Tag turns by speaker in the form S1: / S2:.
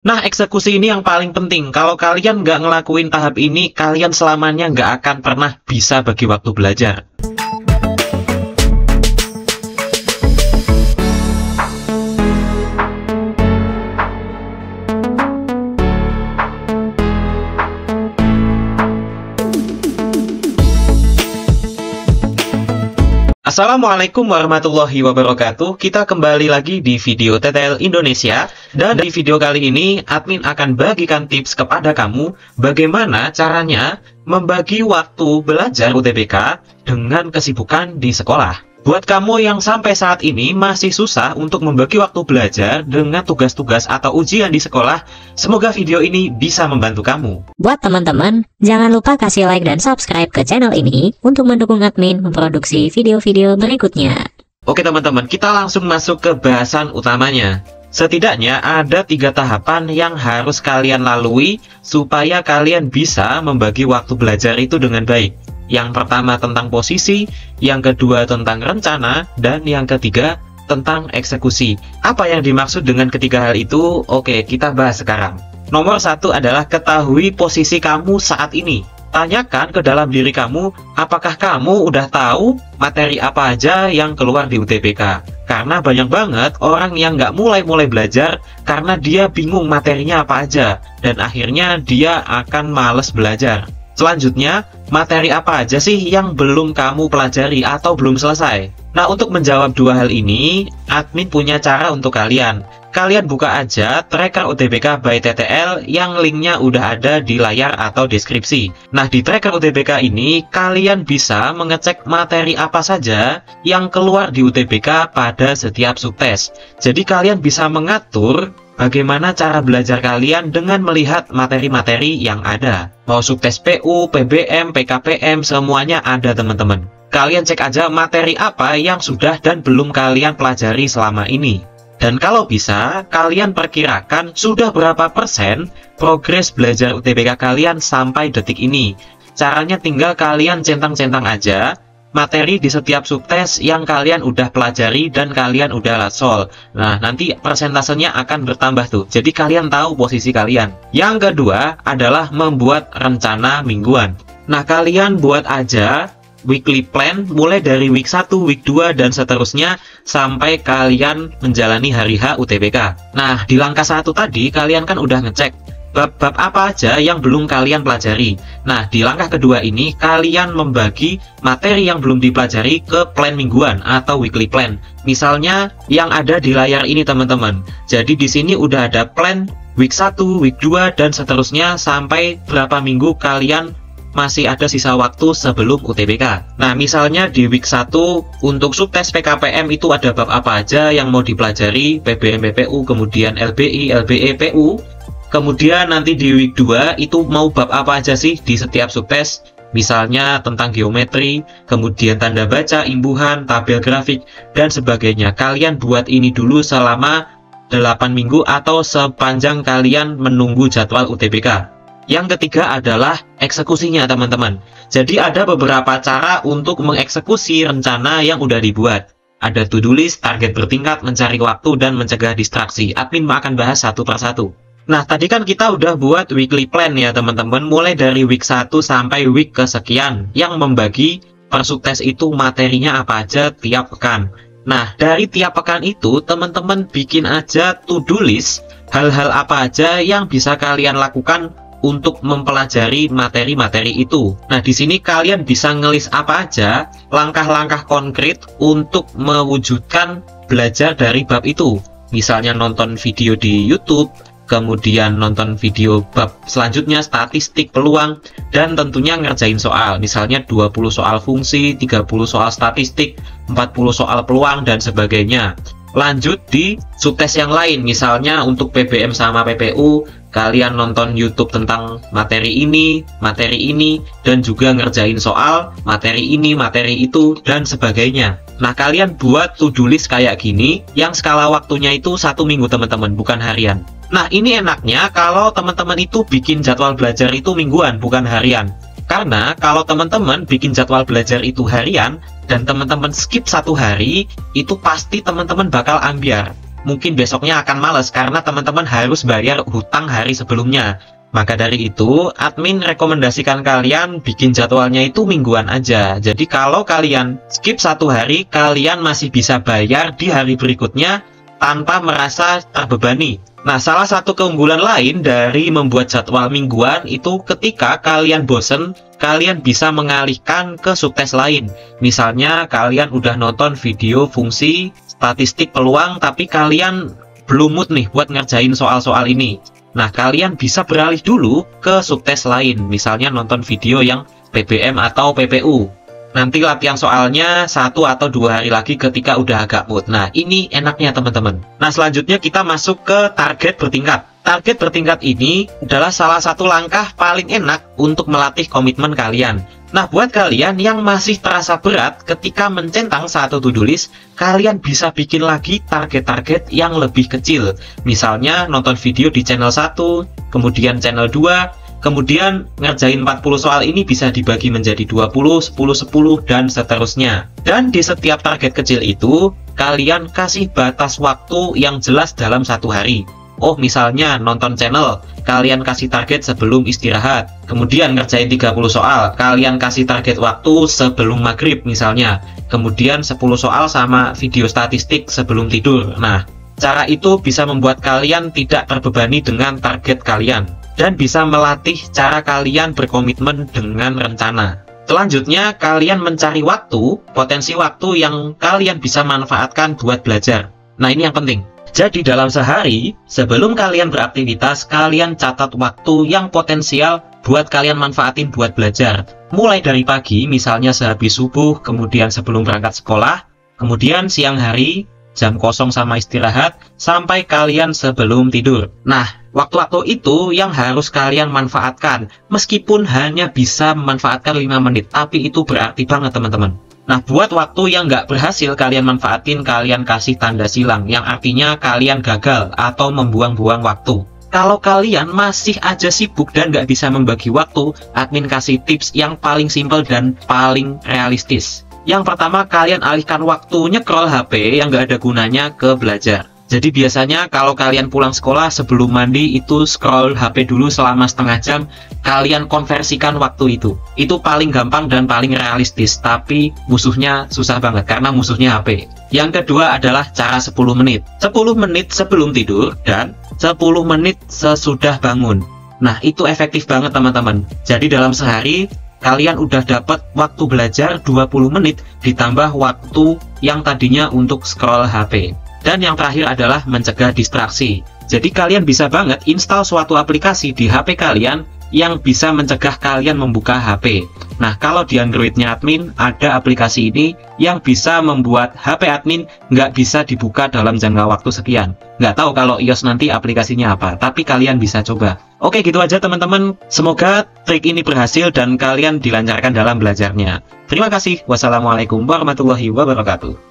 S1: Nah, eksekusi ini yang paling penting. Kalau kalian nggak ngelakuin tahap ini, kalian selamanya nggak akan pernah bisa bagi waktu belajar. Assalamualaikum warahmatullahi wabarakatuh. Kita kembali lagi di video TTL Indonesia. Dan di video kali ini, admin akan bagikan tips kepada kamu bagaimana caranya membagi waktu belajar UTBK dengan kesibukan di sekolah. Buat kamu yang sampai saat ini masih susah untuk membagi waktu belajar dengan tugas-tugas atau ujian di sekolah, semoga video ini bisa membantu kamu.
S2: Buat teman-teman, jangan lupa kasih like dan subscribe ke channel ini untuk mendukung admin memproduksi video-video berikutnya.
S1: Oke teman-teman, kita langsung masuk ke bahasan utamanya. Setidaknya ada 3 tahapan yang harus kalian lalui supaya kalian bisa membagi waktu belajar itu dengan baik. Yang pertama tentang posisi, yang kedua tentang rencana, dan yang ketiga tentang eksekusi. Apa yang dimaksud dengan ketiga hal itu? Oke, kita bahas sekarang. Nomor 1 adalah ketahui posisi kamu saat ini. Tanyakan ke dalam diri kamu, apakah kamu udah tahu materi apa aja yang keluar di UTBK? Karena banyak banget orang yang nggak mulai-mulai belajar karena dia bingung materinya apa aja, dan akhirnya dia akan males belajar. Selanjutnya, materi apa aja sih yang belum kamu pelajari atau belum selesai? Nah, untuk menjawab 2 hal ini, admin punya cara untuk kalian. Kalian buka aja tracker UTBK by TTL yang linknya udah ada di layar atau deskripsi. Nah, di tracker UTBK ini, kalian bisa mengecek materi apa saja yang keluar di UTBK pada setiap subtes. Jadi, kalian bisa mengatur bagaimana cara belajar kalian dengan melihat materi-materi yang ada. Mau subtes PU, PBM, PKPM, semuanya ada teman-teman. Kalian cek aja materi apa yang sudah dan belum kalian pelajari selama ini. Dan kalau bisa, kalian perkirakan sudah berapa persen progres belajar UTBK kalian sampai detik ini. Caranya tinggal kalian centang-centang aja materi di setiap subtes yang kalian udah pelajari dan kalian udah latsol. Nah, nanti persentasenya akan bertambah tuh. Jadi kalian tahu posisi kalian. Yang kedua adalah membuat rencana mingguan. Nah, kalian buat aja weekly plan mulai dari week 1, week 2, dan seterusnya sampai kalian menjalani hari H UTBK. Nah, di langkah 1 tadi kalian kan udah ngecek bab-bab apa aja yang belum kalian pelajari. Nah, di langkah kedua ini kalian membagi materi yang belum dipelajari ke plan mingguan atau weekly plan. Misalnya yang ada di layar ini teman-teman. Jadi di sini udah ada plan week 1, week 2, dan seterusnya sampai berapa minggu kalian masih ada sisa waktu sebelum UTBK. Nah, misalnya di week 1 untuk subtes PKPM itu ada bab apa aja yang mau dipelajari, PBM, PPU, kemudian LBI, LBE, PU. Kemudian nanti di week 2 itu mau bab apa aja sih di setiap subtes? Misalnya tentang geometri, kemudian tanda baca, imbuhan, tabel grafik, dan sebagainya. Kalian buat ini dulu selama 8 minggu atau sepanjang kalian menunggu jadwal UTBK. Yang ketiga adalah eksekusinya teman-teman. Jadi ada beberapa cara untuk mengeksekusi rencana yang udah dibuat. Ada to-do list, target bertingkat, mencari waktu, dan mencegah distraksi. Admin akan bahas satu persatu. Nah, tadi kan kita udah buat weekly plan ya teman-teman, mulai dari week 1 sampai week kesekian, yang membagi per subtes itu materinya apa aja tiap pekan. Nah, dari tiap pekan itu teman-teman bikin aja to-do list, hal-hal apa aja yang bisa kalian lakukan untuk mempelajari materi-materi itu. Nah, di sini kalian bisa ngelis apa aja langkah-langkah konkret untuk mewujudkan belajar dari bab itu. Misalnya nonton video di YouTube, kemudian nonton video bab selanjutnya, statistik, peluang, dan tentunya ngerjain soal. Misalnya 20 soal fungsi, 30 soal statistik, 40 soal peluang, dan sebagainya. Lanjut di subtes yang lain, misalnya untuk PBM sama PPU, kalian nonton YouTube tentang materi ini, dan juga ngerjain soal materi ini, materi itu, dan sebagainya. Nah, kalian buat to-do list kayak gini, yang skala waktunya itu 1 minggu teman-teman, bukan harian. Nah, ini enaknya kalau teman-teman itu bikin jadwal belajar itu mingguan, bukan harian. Karena kalau teman-teman bikin jadwal belajar itu harian, dan teman-teman skip 1 hari, itu pasti teman-teman bakal ambiar. mungkin besoknya akan males karena teman-teman harus bayar hutang hari sebelumnya. Maka dari itu, admin rekomendasikan kalian bikin jadwalnya itu mingguan aja. Jadi kalau kalian skip 1 hari, kalian masih bisa bayar di hari berikutnya tanpa merasa terbebani. Nah, salah satu keunggulan lain dari membuat jadwal mingguan itu ketika kalian bosen, kalian bisa mengalihkan ke subtes lain. Misalnya kalian udah nonton video fungsi statistik peluang, tapi kalian belum mood nih buat ngerjain soal-soal ini. Nah, kalian bisa beralih dulu ke subtes lain, misalnya nonton video yang PBM atau PPU. Nanti latihan soalnya 1 atau 2 hari lagi ketika udah agak mood. Nah, ini enaknya teman-teman. Nah, selanjutnya kita masuk ke target bertingkat. Target bertingkat ini adalah salah satu langkah paling enak untuk melatih komitmen kalian. Nah, buat kalian yang masih terasa berat ketika mencentang satu to-do list, kalian bisa bikin lagi target-target yang lebih kecil. Misalnya nonton video di channel 1, kemudian channel 2, kemudian ngerjain 40 soal ini bisa dibagi menjadi 20, 10, 10, dan seterusnya. Dan di setiap target kecil itu, kalian kasih batas waktu yang jelas dalam 1 hari. Oh, misalnya nonton channel, kalian kasih target sebelum istirahat. Kemudian ngerjain 30 soal, kalian kasih target waktu sebelum maghrib misalnya. Kemudian 10 soal sama video statistik sebelum tidur. Nah, cara itu bisa membuat kalian tidak terbebani dengan target kalian, dan bisa melatih cara kalian berkomitmen dengan rencana. Selanjutnya, kalian mencari waktu, potensi waktu yang kalian bisa manfaatkan buat belajar. Nah, ini yang penting. Jadi dalam sehari, sebelum kalian beraktivitas, kalian catat waktu yang potensial buat kalian manfaatin buat belajar. Mulai dari pagi, misalnya sehabis subuh, kemudian sebelum berangkat sekolah, kemudian siang hari, jam kosong sama istirahat, sampai kalian sebelum tidur. Nah, waktu-waktu itu yang harus kalian manfaatkan. Meskipun hanya bisa memanfaatkan 5 menit, tapi itu berarti banget teman-teman. Nah, buat waktu yang nggak berhasil kalian manfaatin, kalian kasih tanda silang, yang artinya kalian gagal atau membuang-buang waktu. Kalau kalian masih aja sibuk dan nggak bisa membagi waktu, admin kasih tips yang paling simpel dan paling realistis. Yang pertama, kalian alihkan waktu nyekrol HP yang nggak ada gunanya ke belajar. Jadi biasanya kalau kalian pulang sekolah sebelum mandi itu scroll HP dulu selama setengah jam, kalian konversikan waktu itu. Itu paling gampang dan paling realistis, tapi musuhnya susah banget karena musuhnya HP. Yang kedua adalah cara 10 menit. 10 menit sebelum tidur dan 10 menit sesudah bangun. Nah, itu efektif banget teman-teman. Jadi dalam sehari kalian udah dapat waktu belajar 20 menit ditambah waktu yang tadinya untuk scroll HP. Dan yang terakhir adalah mencegah distraksi. Jadi kalian bisa banget install suatu aplikasi di HP kalian yang bisa mencegah kalian membuka HP. Nah, kalau di Androidnya admin, ada aplikasi ini yang bisa membuat HP admin nggak bisa dibuka dalam jangka waktu sekian. Nggak tahu kalau iOS nanti aplikasinya apa, tapi kalian bisa coba. Oke, gitu aja teman-teman. Semoga trik ini berhasil dan kalian dilancarkan dalam belajarnya. Terima kasih. Wassalamualaikum warahmatullahi wabarakatuh.